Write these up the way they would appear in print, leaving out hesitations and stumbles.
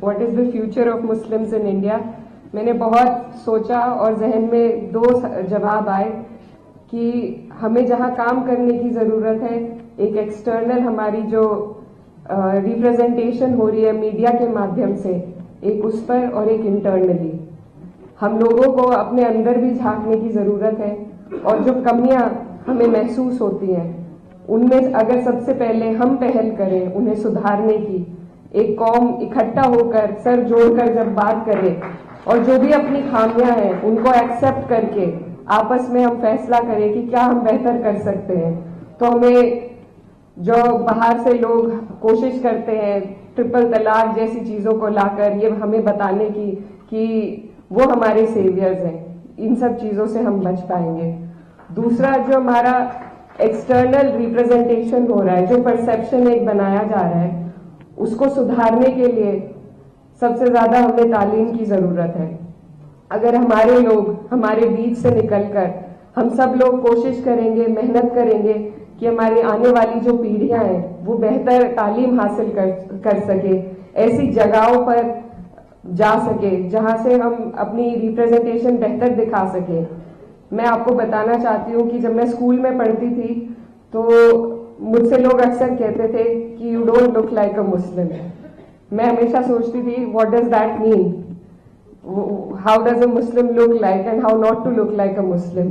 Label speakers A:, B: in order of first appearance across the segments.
A: What is the future of Muslims in India, मैंने बहुत सोचा और जहन में दो जवाब आए कि हमें जहां काम करने की ज़रूरत है, एक एक्सटर्नल हमारी जो रिप्रेजेंटेशन हो रही है मीडिया के माध्यम से, एक उस पर, और एक इंटरनली हम लोगों को अपने अंदर भी झांकने की ज़रूरत है। और जो कमियां हमें महसूस होती हैं उनमें अगर सबसे पहले हम पहल करें उन्हें सुधारने की, एक कौम इकट्ठा होकर सर जोड़कर जब बात करें और जो भी अपनी खामियां हैं उनको एक्सेप्ट करके आपस में हम फैसला करें कि क्या हम बेहतर कर सकते हैं, तो हमें जो बाहर से लोग कोशिश करते हैं ट्रिपल तलाक जैसी चीजों को लाकर ये हमें बताने की कि वो हमारे सेवियर्स हैं, इन सब चीजों से हम बच पाएंगे। दूसरा, जो हमारा एक्सटर्नल रिप्रेजेंटेशन हो रहा है, जो परसेप्शन एक बनाया जा रहा है, उसको सुधारने के लिए सबसे ज्यादा हमें तालीम की जरूरत है। अगर हमारे लोग हमारे बीच से निकलकर हम सब लोग कोशिश करेंगे, मेहनत करेंगे कि हमारी आने वाली जो पीढ़ियां हैं वो बेहतर तालीम हासिल कर सके, ऐसी जगहों पर जा सके जहां से हम अपनी रिप्रेजेंटेशन बेहतर दिखा सके। मैं आपको बताना चाहती हूँ कि जब मैं स्कूल में पढ़ती थी तो मुझसे लोग अक्सर कहते थे कि you don't look like a Muslim. मैं हमेशा सोचती थी what does that mean, how does a Muslim look like and how not to look like a Muslim.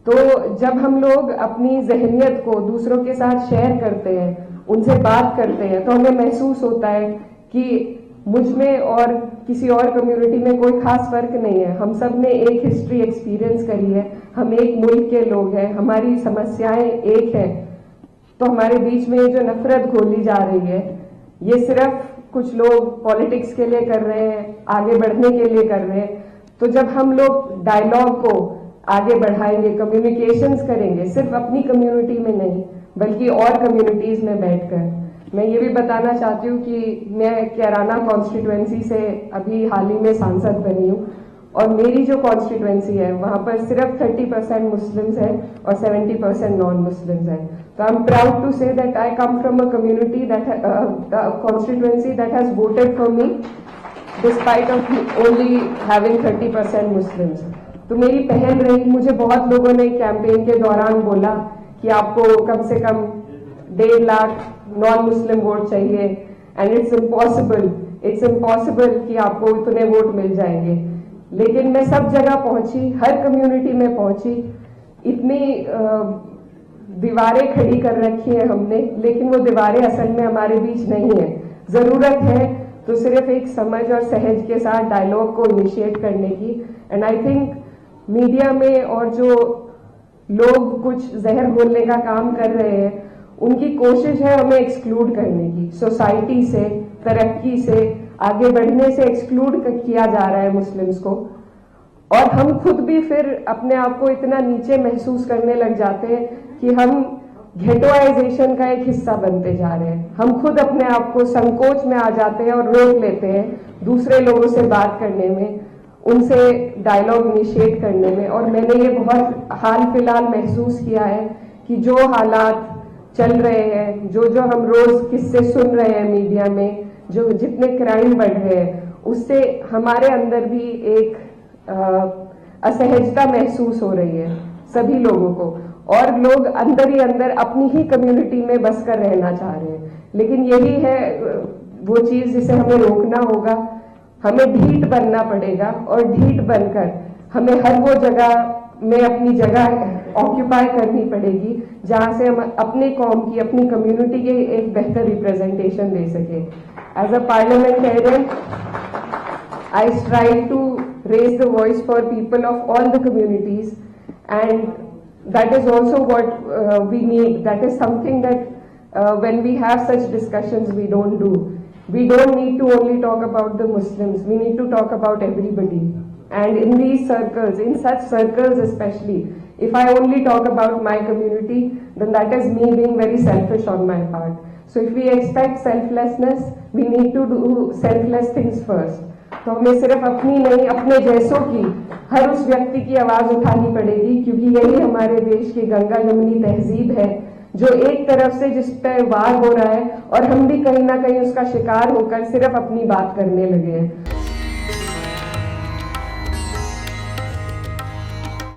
A: तो जब हम लोग अपनी जहनियत को दूसरों के साथ शेयर करते हैं, उनसे बात करते हैं, तो हमें महसूस होता है कि मुझ में और किसी और कम्युनिटी में कोई खास फर्क नहीं है। हम सब ने एक हिस्ट्री एक्सपीरियंस करी है, हम एक मुल्क के लोग हैं, हमारी समस्याएं एक हैं। तो हमारे बीच में जो नफरत घोली जा रही है ये सिर्फ कुछ लोग पॉलिटिक्स के लिए कर रहे हैं, आगे बढ़ने के लिए कर रहे हैं। तो जब हम लोग डायलॉग को आगे बढ़ाएंगे, कम्युनिकेशंस करेंगे, सिर्फ अपनी कम्युनिटी में नहीं बल्कि और कम्युनिटीज में बैठकर। मैं ये भी बताना चाहती हूँ कि मैं कैराना कॉन्स्टिट्यूएंसी से अभी हाल ही में सांसद बनी हूँ और मेरी जो कॉन्स्टिट्यूएंसी है वहां पर सिर्फ 30% मुस्लिम्स है और 70% नॉन मुस्लिम्स है। तो I am proud to say that I come from a community that constituency that has voted for me despite of only having 30% Muslims. तो मेरी पहल रही, मुझे बहुत लोगों ने कैंपेन के दौरान बोला कि आपको कम से कम 1.5 लाख नॉन मुस्लिम वोट चाहिए एंड इट्स इम्पॉसिबल कि आपको इतने वोट मिल जाएंगे। लेकिन मैं सब जगह पहुंची, हर कम्युनिटी में पहुंची, इतनी दीवारें खड़ी कर रखी हैं हमने, लेकिन वो दीवारें असल में हमारे बीच नहीं है। जरूरत है तो सिर्फ एक समझ और सहज के साथ डायलॉग को इनिशिएट करने की। एंड आई थिंक मीडिया में और जो लोग कुछ जहर घोलने का काम कर रहे हैं उनकी कोशिश है हमें एक्सक्लूड करने की, सोसाइटी से, तरक्की से, आगे बढ़ने से एक्सक्लूड किया जा रहा है मुस्लिम्स को। और हम खुद भी फिर अपने आप को इतना नीचे महसूस करने लग जाते हैं कि हम घेटोआइजेशन का एक हिस्सा बनते जा रहे हैं। हम खुद अपने आप को संकोच में आ जाते हैं और रोक लेते हैं दूसरे लोगों से बात करने में, उनसे डायलॉग इनिशिएट करने में। और मैंने ये बहुत हाल फिलहाल महसूस किया है कि जो हालात चल रहे हैं, जो हम रोज किस्से सुन रहे हैं मीडिया में, जो जितने क्राइम बढ़ रहे हैं, उससे हमारे अंदर भी एक असहजता महसूस हो रही है सभी लोगों को। और लोग अंदर ही अंदर अपनी ही कम्युनिटी में बस कर रहना चाह रहे हैं। लेकिन यही है वो चीज जिसे हमें रोकना होगा। हमें ढीठ बनना पड़ेगा और ढीठ बनकर हमें हर वो जगह में अपनी जगह ऑक्यूपाई करनी पड़ेगी जहां से हम अपने कौम की, अपनी कम्युनिटी के एक बेहतर रिप्रेजेंटेशन दे सके। As a parliamentarian I strive to raise the voice for people of all the communities, and that is also what we need. That is something that when we have such discussions we don't do. We don't need to only talk about the Muslims, we need to talk about everybody. And in these circles, in such circles especially, if I only talk about my community, then that is me being very selfish on my part. So if we expect selflessness, we need to do selfless things first. तो हमें सिर्फ अपनी नहीं, अपने जैसों की, हर उस व्यक्ति की आवाज उठानी पड़ेगी, क्योंकि यही हमारे देश की गंगा जमुनी तहजीब है जो एक तरफ से जिस पे वार हो रहा है और हम भी कहीं ना कहीं उसका शिकार होकर सिर्फ अपनी बात करने लगे हैं।